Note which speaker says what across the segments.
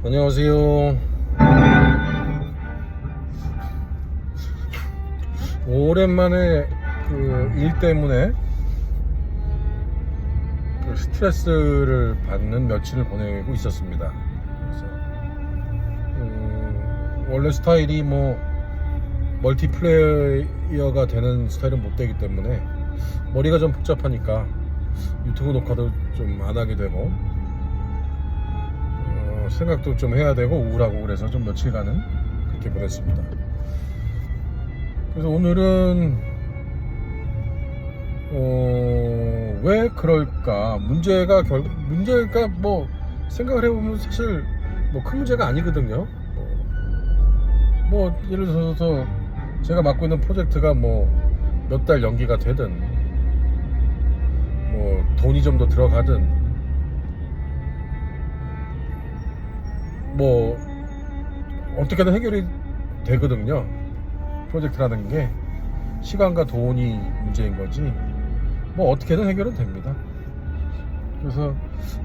Speaker 1: 안녕하세요. 오랜만에 그 일 때문에 그 스트레스를 받는 며칠을 보내고 있었습니다. 그래서 원래 스타일이 뭐 멀티플레이어가 되는 스타일은 못 되기 때문에 머리가 좀 복잡하니까 유튜브 녹화도 좀 안 하게 되고 생각도 좀 해야 되고 우울하고, 그래서 좀 며칠간은 그렇게 보냈습니다. 그래서 오늘은 왜 그럴까, 문제가 뭐 생각을 해보면 사실 뭐 큰 문제가 아니거든요. 뭐 예를 들어서 제가 맡고 있는 프로젝트가 뭐 몇 달 연기가 되든 뭐 돈이 좀 더 들어가든 뭐 어떻게든 해결이 되거든요. 프로젝트라는 게 시간과 돈이 문제인 거지 뭐 어떻게든 해결은 됩니다. 그래서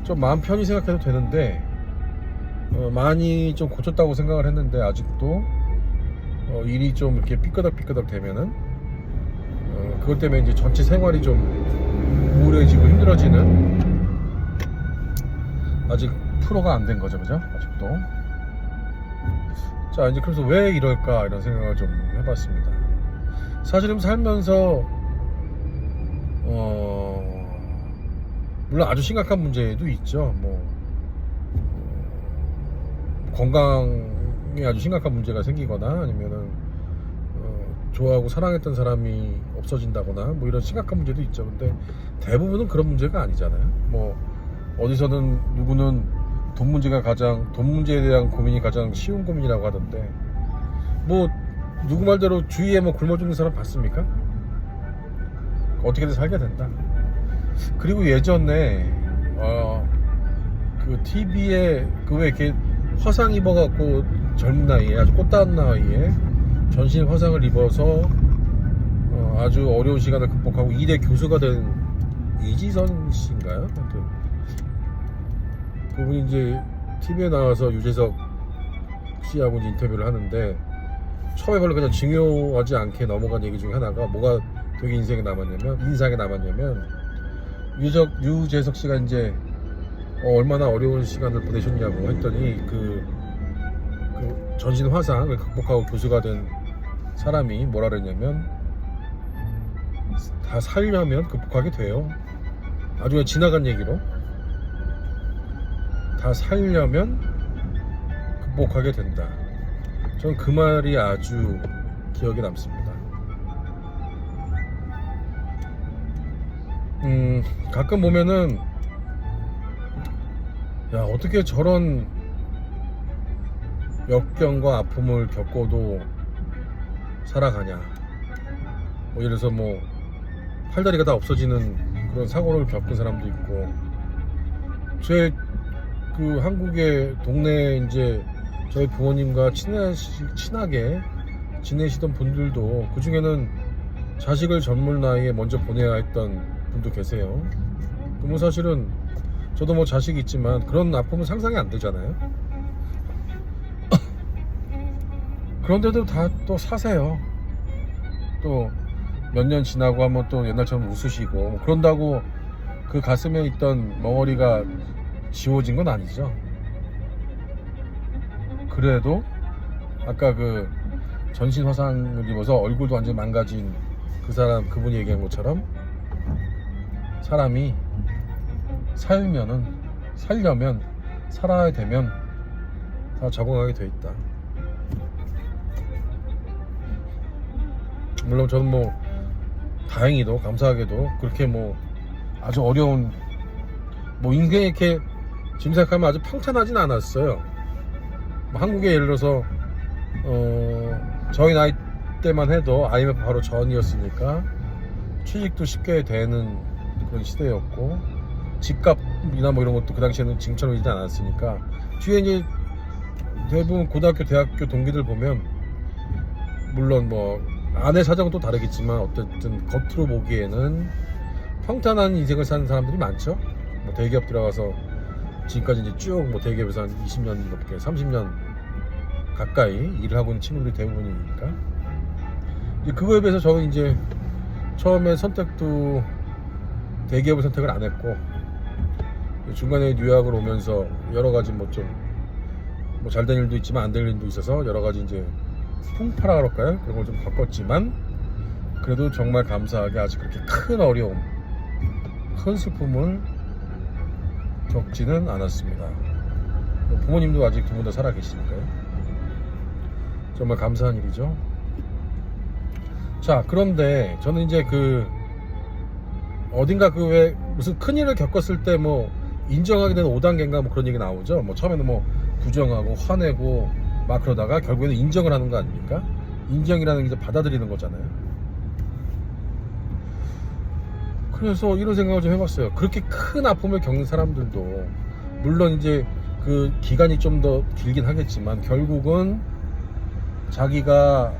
Speaker 1: 좀 마음 편히 생각해도 되는데 많이 좀 고쳤다고 생각을 했는데 아직도 일이 좀 이렇게 삐끄덕삐끄덕 되면은 그것 때문에 이제 전체 생활이 좀 우울해지고 힘들어지는, 아직 프로가 안 된 거죠, 그죠? 아직도. 자, 이제 그래서 왜 이럴까 이런 생각을 좀 해봤습니다. 사실은 살면서 물론 아주 심각한 문제도 있죠. 뭐 건강에 아주 심각한 문제가 생기거나 아니면은 좋아하고 사랑했던 사람이 없어진다거나 뭐 이런 심각한 문제도 있죠. 근데 대부분은 그런 문제가 아니잖아요. 뭐 어디서는 누구는 돈 문제에 대한 고민이 가장 쉬운 고민이라고 하던데, 뭐 누구 말대로 주위에 뭐 굶어 죽는 사람 봤습니까? 어떻게든 살게 된다. 그리고 예전에 그 TV에 그 왜 이렇게 화상 입어갖고 젊은 나이에, 아주 꽃다운 나이에 전신 화상을 입어서 아주 어려운 시간을 극복하고 2대 교수가 된 이지선 씨인가요? 하여튼 그분이 이제 TV에 나와서 유재석 씨하고 이제 인터뷰를 하는데, 처음에 별로 그냥 중요하지 않게 넘어간 얘기 중에 하나가 뭐가 되게 인상에 남았냐면 유재석 씨가 이제 얼마나 어려운 시간을 보내셨냐고 했더니 그 전신 화상을 극복하고 교수가 된 사람이 뭐라 그랬냐면, 다 살려면 극복하게 돼요. 아주 그냥 지나간 얘기로 다 살려면 극복하게 된다. 전 그 말이 아주 기억에 남습니다. 가끔 보면은 야, 어떻게 저런 역경과 아픔을 겪고도 살아가냐. 뭐 예를 들어서 뭐 팔다리가 다 없어지는 그런 사고를 겪은 사람도 있고, 제 그 한국의 동네에 이제 저희 부모님과 친하게 지내시던 분들도 그 중에는 자식을 젊은 나이에 먼저 보내야 했던 분도 계세요. 그러면 사실은 저도 뭐 자식이 있지만 그런 아픔은 상상이 안 되잖아요. 그런데도 다 또 사세요. 또 몇 년 지나고 하면 또 옛날처럼 웃으시고, 뭐 그런다고 그 가슴에 있던 멍어리가 지워진 건 아니죠. 그래도 아까 그 전신 화상을 입어서 얼굴도 완전히 망가진 그분이 얘기한 것처럼 사람이 살려면 살아야 되면 다 적응하게 돼 있다. 물론 저는 뭐 다행히도 감사하게도 그렇게 뭐 아주 어려운 뭐 인생에 이렇게 지금 생각하면 아주 평탄하진 않았어요. 뭐 한국에 예를 들어서 저희 나이 때만 해도 IMF 바로 전이었으니까 취직도 쉽게 되는 그런 시대였고, 집값이나 뭐 이런 것도 그 당시에는 지금처럼 이지 않았으니까, 뒤에 이제 대부분 고등학교, 대학교 동기들 보면 물론 뭐 안의 사정은 또 다르겠지만 어쨌든 겉으로 보기에는 평탄한 인생을 사는 사람들이 많죠. 뭐 대기업 들어가서 지금까지 이제 쭉 뭐 대기업에서 한 20년 넘게 30년 가까이 일을 하고 있는 친구들이 대부분이니까 이제 그거에 비해서 저는 이제 처음에 선택도 대기업을 선택을 안 했고 중간에 뉴욕을 오면서 여러 가지 뭐 좀 뭐 잘 된 일도 있지만 안 될 일도 있어서 여러 가지 이제 풍파라 그럴까요? 그런 걸 좀 겪었지만 그래도 정말 감사하게 아직 그렇게 큰 어려움, 큰 슬픔을 겪지는 않았습니다. 부모님도 아직 두 분 다 살아 계시니까요. 정말 감사한 일이죠. 자, 그런데 저는 이제 어딘가 왜 무슨 큰 일을 겪었을 때 뭐 인정하게 되는 5단계인가 뭐 그런 얘기 나오죠. 뭐 처음에는 뭐 부정하고 화내고 막 그러다가 결국에는 인정을 하는 거 아닙니까? 인정이라는 게 이제 받아들이는 거잖아요. 그래서 이런 생각을 좀 해봤어요. 그렇게 큰 아픔을 겪는 사람들도 물론 이제 그 기간이 좀 더 길긴 하겠지만 결국은 자기가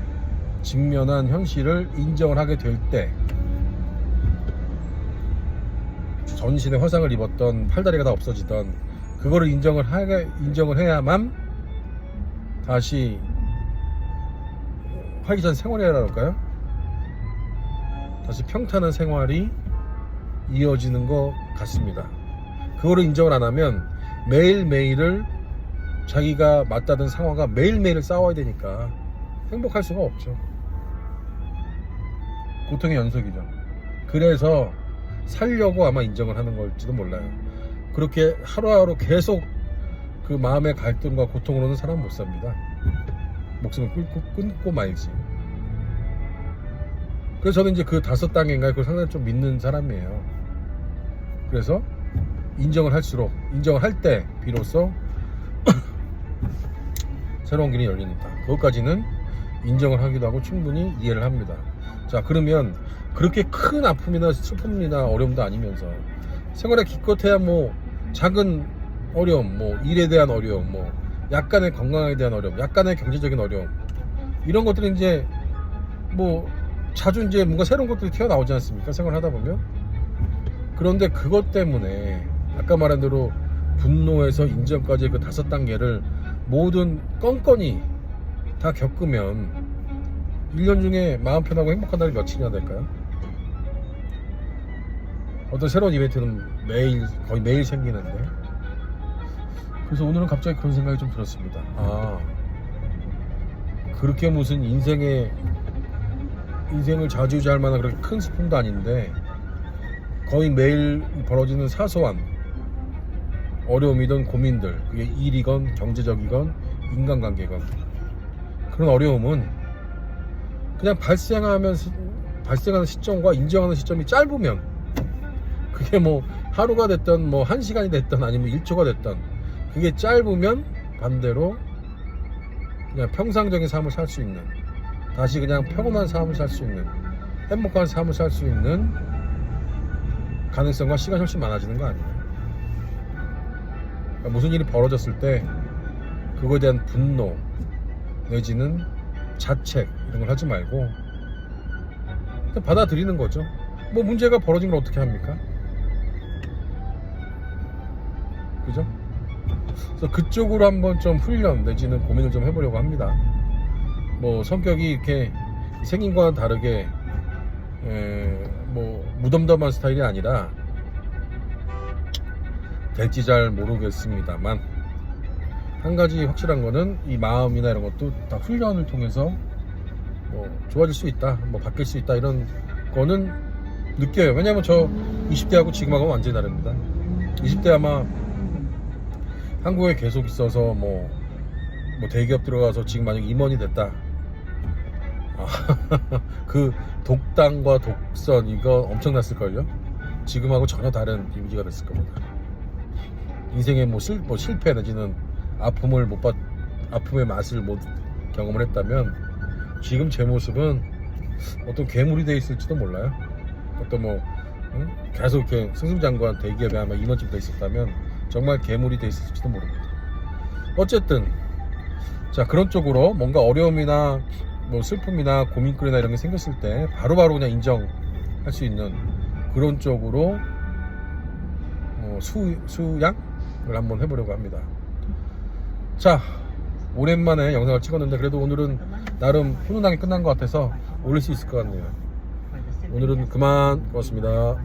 Speaker 1: 직면한 현실을 인정을 하게 될 때 전신에 화상을 입었던 팔다리가 다 없어지던 그거를 인정을 해야만 다시 활기찬 생활이라 할까요? 다시 평탄한 생활이 이어지는 것 같습니다. 그거를 인정을 안 하면 매일매일을 자기가 맞다던 상황과 매일매일을 싸워야 되니까 행복할 수가 없죠. 고통의 연속이죠. 그래서 살려고 아마 인정을 하는 걸지도 몰라요. 그렇게 하루하루 계속 그 마음의 갈등과 고통으로는 사람 못 삽니다. 목숨을 끊고 말지. 그래서 저는 이제 그 5단계인가 그걸 상당히 좀 믿는 사람이에요. 그래서 인정을 할 때 비로소 새로운 길이 열립니다. 그것까지는 인정을 하기도 하고 충분히 이해를 합니다. 자, 그러면 그렇게 큰 아픔이나 슬픔이나 어려움도 아니면서 생활에 기껏해야 뭐 작은 어려움, 뭐 일에 대한 어려움, 뭐 약간의 건강에 대한 어려움, 약간의 경제적인 어려움 이런 것들이 이제 뭐 자주 이제 뭔가 새로운 것들이 튀어나오지 않습니까? 생활하다 보면. 그런데 그것 때문에 아까 말한 대로 분노에서 인정까지 그 5단계를 모든 건건이 다 겪으면 1년 중에 마음 편하고 행복한 날이 며칠이나 될까요? 어떤 새로운 이벤트는 거의 매일 생기는데 그래서 오늘은 갑자기 그런 생각이 좀 들었습니다. 그렇게 무슨 인생을 좌지우지할 만한 그렇게 큰 슬픔도 아닌데 거의 매일 벌어지는 사소한 어려움이든 고민들, 그게 일이건 경제적이건 인간관계건 그런 어려움은 그냥 발생하는 시점과 인정하는 시점이 짧으면 그게 뭐 하루가 됐던 뭐 1시간이 됐던 아니면 1초가 됐던 그게 짧으면 반대로 그냥 평상적인 삶을 살 수 있는 다시 그냥 평온한 삶을 살 수 있는 행복한 삶을 살 수 있는 가능성과 시간이 훨씬 많아지는 거 아니에요? 그러니까 무슨 일이 벌어졌을 때 그거에 대한 분노 내지는 자책 이런 걸 하지 말고 그냥 받아들이는 거죠. 뭐 문제가 벌어진 걸 어떻게 합니까? 그죠? 그래서 그쪽으로 한번 좀 훈련 내지는 고민을 좀 해보려고 합니다. 뭐 성격이 이렇게 생긴 거와는 다르게 뭐 무덤덤한 스타일이 아니라 될지 잘 모르겠습니다만 한 가지 확실한 거는 이 마음이나 이런 것도 다 훈련을 통해서 뭐 좋아질 수 있다, 뭐 바뀔 수 있다 이런 거는 느껴요. 왜냐면 저 20대하고 지금하고는 완전히 다릅니다. 20대 아마 한국에 계속 있어서 뭐 대기업 들어가서 지금 만약 임원이 됐다. 그 독단과 독선 이거 엄청났을걸요? 지금하고 전혀 다른 이미지가 됐을 겁니다. 인생의 뭐 실패 내지는 아픔의 맛을 못 경험을 했다면 지금 제 모습은 어떤 괴물이 돼 있을지도 몰라요. 어떤 뭐 계속 이렇게 승승장구한 대기업에 아마 임원직 돼 있었다면 정말 괴물이 돼 있을지도 모릅니다. 어쨌든 자, 그런 쪽으로 뭔가 어려움이나 뭐 슬픔이나 고민거리나 이런 게 생겼을 때 바로바로 그냥 인정할 수 있는 그런 쪽으로 수양 한번 해보려고 합니다. 자, 오랜만에 영상을 찍었는데 그래도 오늘은 나름 훈훈하게 끝난 것 같아서 올릴 수 있을 것 같네요. 오늘은 그만. 고맙습니다.